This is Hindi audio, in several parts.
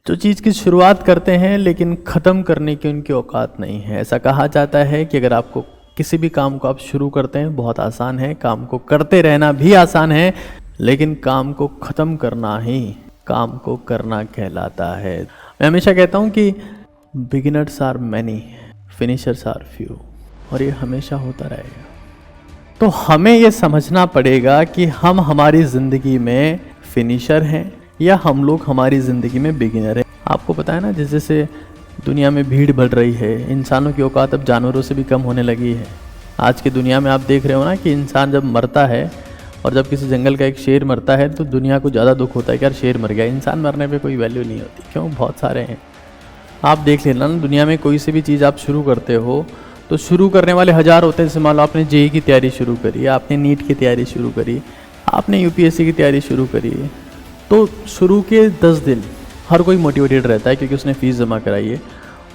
जो चीज़ की शुरुआत करते हैं लेकिन ख़त्म करने की उनकी औकात नहीं है। ऐसा कहा जाता है कि अगर आपको किसी भी काम को आप शुरू करते हैं बहुत आसान है, काम को करते रहना भी आसान है, लेकिन काम को ख़त्म करना ही काम को करना कहलाता है। मैं हमेशा कहता हूँ कि beginners are many, finishers are few, और ये हमेशा होता रहेगा। तो हमें ये समझना पड़ेगा कि हम हमारी ज़िंदगी में फिनिशर हैं या हम लोग हमारी ज़िंदगी में बिगिनर हैं। आपको पता है ना, जैसे जैसे दुनिया में भीड़ बढ़ रही है, इंसानों की औकात अब जानवरों से भी कम होने लगी है। आज की दुनिया में आप देख रहे हो ना कि इंसान जब मरता है और जब किसी जंगल का एक शेर मरता है तो दुनिया को ज़्यादा दुख होता है कि यार शेर मर गया। इंसान मरने पे कोई वैल्यू नहीं होती। क्यों? बहुत सारे हैं। आप देख लेना ना, दुनिया में कोई सी भी चीज़ आप शुरू करते हो तो शुरू करने वाले हज़ार होते हैं। जैसे मान लो आपने जेईई की तैयारी शुरू करी, आपने नीट की तैयारी शुरू करी, आपने यूपीएससी की तैयारी शुरू करी, तो शुरू के 10 दिन हर कोई मोटिवेटेड रहता है क्योंकि उसने फ़ीस जमा कराई है,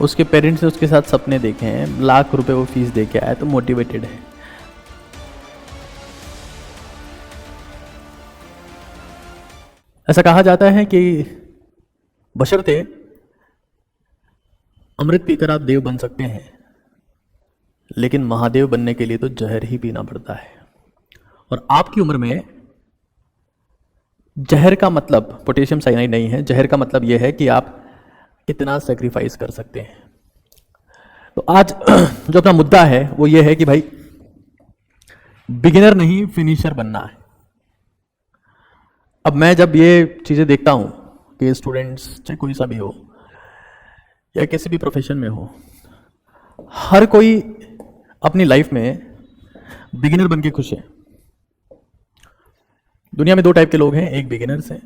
उसके पेरेंट्स ने उसके साथ सपने देखे हैं, लाख रुपए वो फीस दे के आया, तो मोटिवेटेड है। ऐसा कहा जाता है कि बशर्ते अमृत पीकर आप देव बन सकते हैं, लेकिन महादेव बनने के लिए तो जहर ही पीना पड़ता है। और आपकी उम्र में जहर का मतलब पोटेशियम साइनाइड नहीं है। जहर का मतलब यह है कि आप कितना सेक्रीफाइस कर सकते हैं। तो आज जो अपना मुद्दा है वो ये है कि भाई बिगिनर नहीं फिनिशर बनना है। अब मैं जब ये चीज़ें देखता हूँ कि स्टूडेंट्स चाहे कोई सा भी हो या किसी भी प्रोफेशन में हो, हर कोई अपनी लाइफ में बिगिनर बन के खुश है। दुनिया में 2 टाइप के लोग हैं, एक बिगिनर्स हैं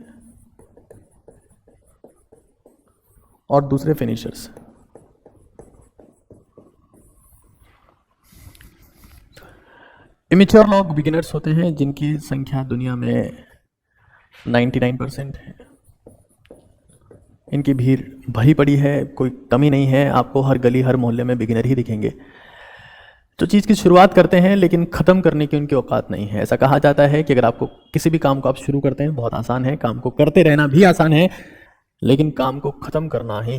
और दूसरे फिनिशर्स। इमेच्योर लोग बिगिनर्स होते हैं जिनकी संख्या दुनिया में 99% है। इनकी भीड़ भरी पड़ी है, कोई कमी नहीं है। आपको हर गली हर मोहल्ले में बिगिनर ही दिखेंगे जो चीज़ की शुरुआत करते हैं लेकिन ख़त्म करने की उनकी औकात नहीं है। ऐसा कहा जाता है कि अगर आपको किसी भी काम को आप शुरू करते हैं बहुत आसान है, काम को करते रहना भी आसान है, लेकिन काम को ख़त्म करना ही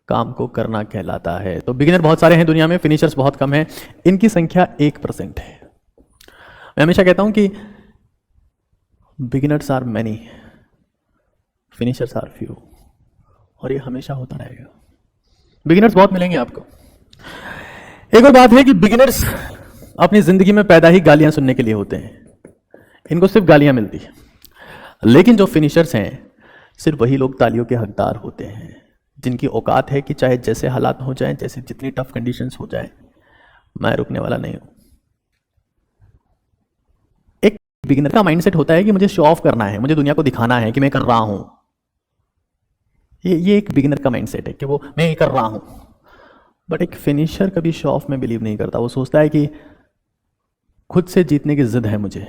काम को करना कहलाता है। तो बिगिनर बहुत सारे हैं दुनिया में, फिनिशर्स बहुत कम हैं। इनकी संख्या 1% है। मैं हमेशा कहता हूँ कि beginners are many, finishers are few, और ये हमेशा होता रहेगा। बिगिनर्स बहुत मिलेंगे आपको। एक और बात है कि बिगिनर्स अपनी जिंदगी में पैदा ही गालियां सुनने के लिए होते हैं। इनको सिर्फ गालियां मिलती है। लेकिन जो फिनिशर्स हैं सिर्फ वही लोग तालियों के हकदार होते हैं जिनकी औकात है कि चाहे जैसे हालात हो जाएं, जैसे जितनी टफ कंडीशंस हो जाए, मैं रुकने वाला नहीं हूं। एक बिगिनर का माइंडसेट होता है कि मुझे शो ऑफ करना है, मुझे दुनिया को दिखाना है कि मैं कर रहा हूं। ये एक बिगिनर का माइंडसेट है कि वो मैं ये कर रहा हूं। बट एक फिनिशर कभी शो ऑफ में बिलीव नहीं करता। वो सोचता है कि खुद से जीतने की जिद है मुझे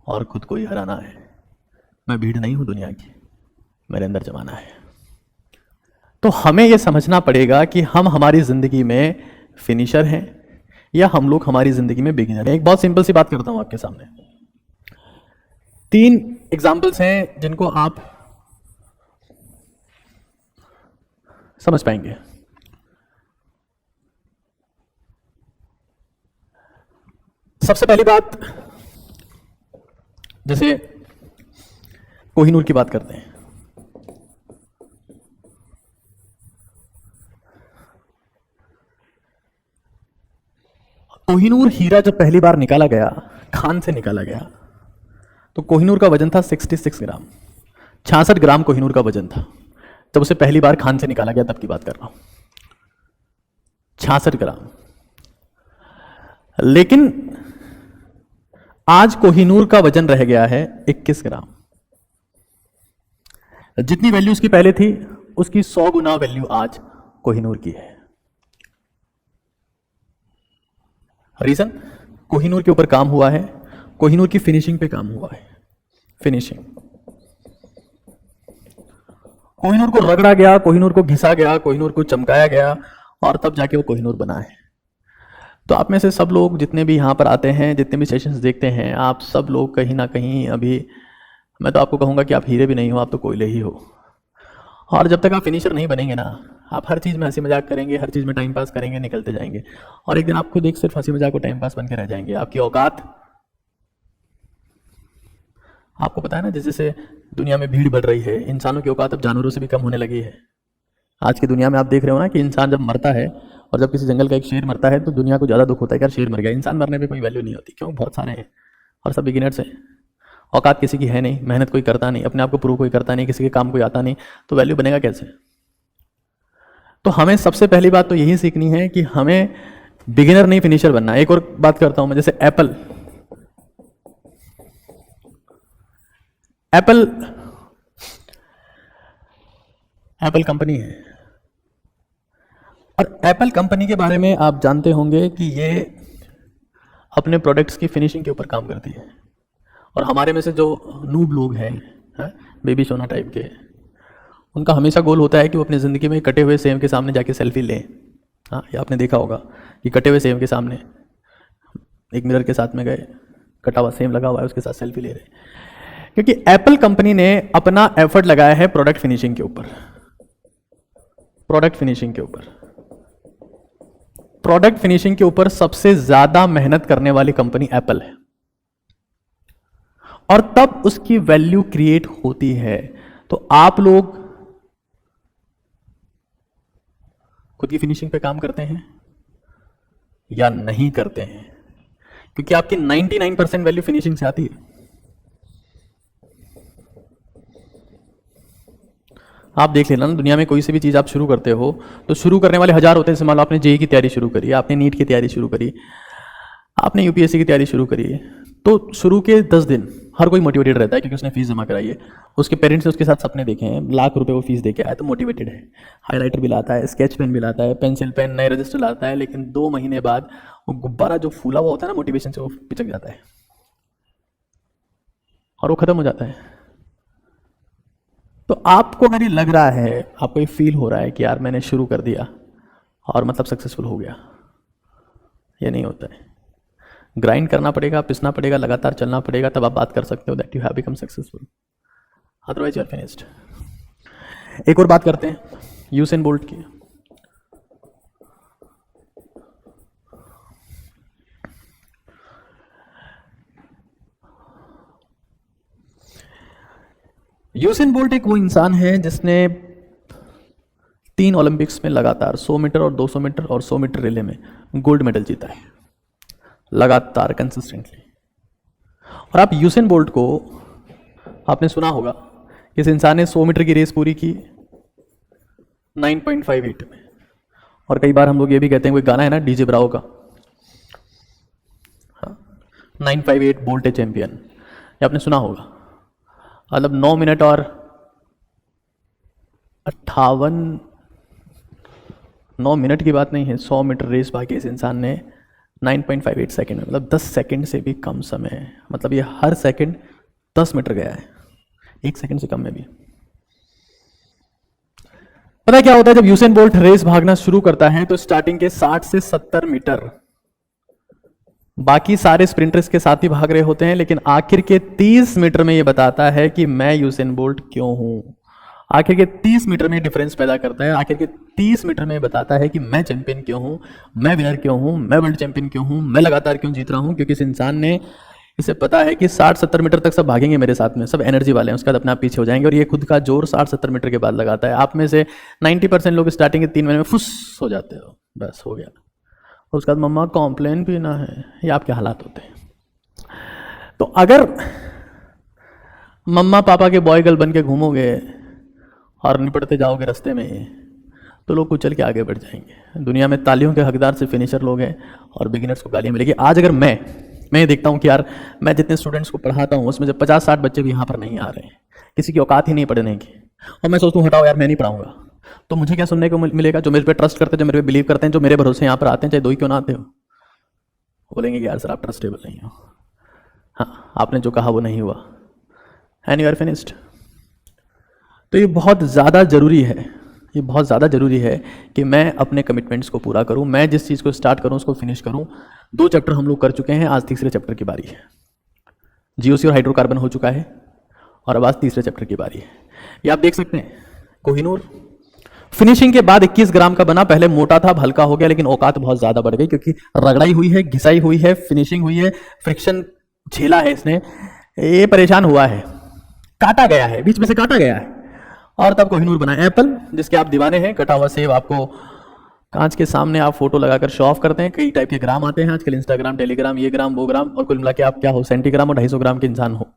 और खुद को ही हराना है। मैं भीड़ नहीं हूं दुनिया की, मेरे अंदर जमाना है। तो हमें यह समझना पड़ेगा कि हम हमारी जिंदगी में फिनिशर हैं या हम लोग हमारी जिंदगी में बिगिनर हैं। एक बहुत सिंपल सी बात करता हूं आपके सामने। 3 एग्जाम्पल्स हैं जिनको आप समझ पाएंगे। सबसे पहली बात, जैसे कोहिनूर की बात करते हैं। कोहिनूर हीरा जब पहली बार निकाला गया, खान से निकाला गया, तो कोहिनूर का वजन था 66 ग्राम। 66 ग्राम कोहिनूर का वजन था जब उसे पहली बार खान से निकाला गया, तब की बात कर रहा हूं। 66 ग्राम। लेकिन आज कोहिनूर का वजन रह गया है 21 ग्राम। जितनी वैल्यू उसकी पहले थी उसकी 100 गुना वैल्यू आज कोहिनूर की है। रीजन, कोहिनूर के ऊपर काम हुआ है, कोहिनूर की फिनिशिंग पे काम हुआ है। फिनिशिंग, कोहिनूर को रगड़ा गया, कोहिनूर को घिसा गया, कोहिनूर को चमकाया गया और तब जाके वो कोहिनूर बना है। तो आप में से सब लोग जितने भी यहाँ पर आते हैं, जितने भी सेशंस देखते हैं, आप सब लोग कहीं ना कहीं अभी, मैं तो आपको कहूँगा कि आप हीरे भी नहीं हो, आप तो कोयले ही हो। और जब तक आप फिनिशर नहीं बनेंगे ना, आप हर चीज़ में हंसी मजाक करेंगे, हर चीज़ में टाइम पास करेंगे, निकलते जाएंगे, और एक दिन आप खुद एक सिर्फ हंसी मजाक को टाइम पास बन के रह जाएंगे। आपकी औकात, आपको पता है ना, जैसे जैसे दुनिया में भीड़ बढ़ रही है, इंसानों की औकात अब जानवरों से भी कम होने लगी है। आज की दुनिया में आप देख रहे हो ना कि इंसान जब मरता है, और जब किसी जंगल का एक शेर मरता है तो दुनिया को ज़्यादा दुख होता है कि यार शेर मर गया। इंसान मरने पे कोई वैल्यू नहीं होती। क्यों? बहुत सारे हैं और सब बिगिनर्स हैं। औकात किसी की है नहीं, मेहनत कोई करता नहीं, अपने आप को प्रूव कोई करता नहीं, किसी के काम कोई आता नहीं, तो वैल्यू बनेगा कैसे? तो हमें सबसे पहली बात तो यही सीखनी है कि हमें बिगिनर नहीं फिनिशर बनना है। एक और बात करता हूं मैं, जैसे एप्पल कंपनी है, और एप्पल कंपनी के बारे में आप जानते होंगे कि ये अपने प्रोडक्ट्स की फिनिशिंग के ऊपर काम करती है। और हमारे में से जो नूब लोग हैं, बेबी सोना टाइप के, उनका हमेशा गोल होता है कि वो अपनी ज़िंदगी में कटे हुए सेब के सामने जाके सेल्फी लें। हाँ, ये आपने देखा होगा कि कटे हुए सेब के सामने एक मिरर के साथ में गए, कटा हुआ सेब लगा हुआ है, उसके साथ सेल्फी ले रहे हैं। क्योंकि एप्पल कंपनी ने अपना एफर्ट लगाया है प्रोडक्ट फिनिशिंग के ऊपर। प्रोडक्ट फिनिशिंग के ऊपर सबसे ज्यादा मेहनत करने वाली कंपनी एप्पल है, और तब उसकी वैल्यू क्रिएट होती है। तो आप लोग खुद की फिनिशिंग पे काम करते हैं या नहीं करते हैं? क्योंकि आपकी 99% वैल्यू फिनिशिंग से आती है। आप देख लेना ना, दुनिया में कोई सी भी चीज़ आप शुरू करते हो तो शुरू करने वाले हजार होते हैं। जैसे मान लो आपने जेईई की तैयारी शुरू करी, आपने नीट की तैयारी शुरू करी, आपने यूपीएससी की तैयारी शुरू करी, तो शुरू के 10 दिन हर कोई मोटिवेटेड रहता है क्योंकि उसने फीस जमा कराई है, उसके पेरेंट्स ने उसके साथ सपने देखे हैं, लाख रुपए वो फीस देके आया तो मोटिवेटेड है। हाईलाइटर भी लाता है, स्केच पेन भी लाता है, पेंसिल पेन, नए रजिस्टर लाता है, लेकिन 2 महीने बाद वो गुब्बारा जो फूला हुआ होता है ना मोटिवेशन से, वो पिचक जाता है और वो खत्म हो जाता है। तो आपको अगर ये लग रहा है, आपको ये फील हो रहा है कि यार मैंने शुरू कर दिया और मतलब सक्सेसफुल हो गया, ये नहीं होता है। ग्राइंड करना पड़ेगा, पिसना पड़ेगा, लगातार चलना पड़ेगा, तब आप बात कर सकते हो that you have become successful, otherwise you are finished. एक और बात करते हैं यूसेन बोल्ट की। यूसेन बोल्ट एक वो इंसान है जिसने 3 ओलंपिक्स में लगातार 100 मीटर और 200 मीटर और 100 मीटर रिले में गोल्ड मेडल जीता है, लगातार कंसिस्टेंटली। और आप यूसेन बोल्ट को आपने सुना होगा, इस इंसान ने 100 मीटर की रेस पूरी की 9.58 में। और कई बार हम लोग ये भी कहते हैं, कोई गाना है ना डीजे ब्रावो का, 958 बोल्ट ए चैंपियन, ये आपने सुना होगा। मतलब 9 मिनट और 9 मिनट की बात नहीं है, 100 मीटर रेस भागी इस इंसान ने 9.58 सेकेंड में, मतलब 10 सेकेंड से भी कम समय। मतलब ये हर सेकेंड 10 मीटर गया है, 1 सेकेंड से कम में भी। पता है क्या होता है जब यूसेन बोल्ट रेस भागना शुरू करता है तो स्टार्टिंग के 60 से 70 मीटर बाकी सारे स्प्रिंटर्स के साथ ही भाग रहे होते हैं, लेकिन आखिर के 30 मीटर में ये बताता है कि मैं यूसेन बोल्ट क्यों हूं। आखिर के 30 मीटर में डिफरेंस पैदा करता है। आखिर के 30 मीटर में बताता है कि मैं चैंपियन क्यों हूं, मैं विनर क्यों हूं, मैं वर्ल्ड चैंपियन क्यों हूं, मैं लगातार क्यों जीत रहा हूं। क्योंकि इस इंसान ने, इसे पता है कि 60-70 मीटर तक सब भागेंगे मेरे साथ में, सब एनर्जी वाले हैं, उसके बाद अपने आप पीछे हो जाएंगे, और ये खुद का जोर 60-70 मीटर के बाद लगाता है। आप में से 90% लोग स्टार्टिंग के 3 महीने में फुस हो जाते हो, बस हो गया। उसके बाद मम्मा कॉम्प्लेन पीना है, ये आपके हालात होते हैं। तो अगर मम्मा पापा के बॉय गर्ल बन के घूमोगे और निपटते जाओगे रास्ते में, तो लोग कुचल के आगे बढ़ जाएंगे। दुनिया में तालियों के हकदार से फिनिशर लोग हैं और बिगिनर्स को गालियाँ मिलेगी। आज अगर मैं ये देखता हूँ कि यार मैं जितने स्टूडेंट्स को पढ़ाता हूँ उसमें से 50-60 बच्चे भी यहाँ पर नहीं आ रहे हैं, किसी की औकात ही नहीं पढ़ने की, और मैं सोचता हूँ हटाओ यार मैं नहीं पढ़ाऊंगा, तो मुझे क्या सुनने को मिलेगा? जो मेरे पे ट्रस्ट करते हैं, जो मेरे पे बिलीव करते हैं, जो मेरे भरोसे यहाँ पर आते हैं, चाहे 2 ही क्यों ना आते हो, बोलेंगे कि यार सर आप ट्रस्टेबल नहीं हो, हाँ आपने जो कहा वो नहीं हुआ, एंड यू आर फिनिश्ड। तो ये बहुत ज़्यादा ज़रूरी है, ये बहुत ज़्यादा ज़रूरी है कि मैं अपने कमिटमेंट्स को पूरा करूँ, मैं जिस चीज़ को स्टार्ट करूँ उसको फिनिश करूँ। 2 चैप्टर हम लोग कर चुके हैं, आज तीसरे चैप्टर की बारी है। जीओसी और हाइड्रोकार्बन हो चुका है और अब आज तीसरे चैप्टर की बारी है। ये आप देख सकते हैं कोहिनूर। फिनिशिंग के बाद 21 ग्राम का बना, पहले मोटा था, अब हल्का हो गया, लेकिन औकात बहुत ज्यादा बढ़ गई क्योंकि रगड़ाई हुई है, घिसाई हुई है, फिनिशिंग हुई है, फ्रिक्शन झेला है इसने, ये परेशान हुआ है, काटा गया है, बीच में से काटा गया है, और तब कोहिनूर बना। एप्पल, जिसके आप दीवाने हैं, कटा हुआ सेब आपको कांच के सामने आप फोटो लगाकर शो ऑफ करते हैं। कई टाइप के ग्राम आते हैं आजकल, इंस्टाग्राम, टेलीग्राम, ये ग्राम वो ग्राम, और कुल मिला के आप क्या हो, सेंटीग्राम और 250 ग्राम के इंसान हो।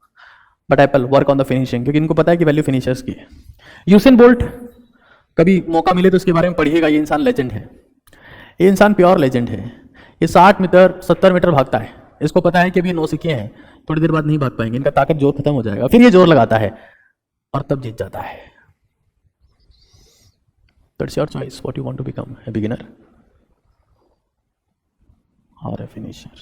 But Apple work on the finishing, क्योंकि इनको पता है कि वैल्यू फिनिशर्स की है। यूसेन बोल्ट, कभी मौका मिले तो इसके बारे में पढ़िएगा, ये इंसान लेजेंड है, ये इंसान प्योर लेजेंड है। ये 60 मीटर 70 मीटर भागता है, इसको पता है कि अभी 9 सिक्के हैं, थोड़ी देर बाद नहीं भाग पाएंगे, इनका ताकत जोर खत्म हो जाएगा, फिर ये जोर लगाता है और तब जीत जाता है। That's your choice, what you want to become, a beginner or a finisher.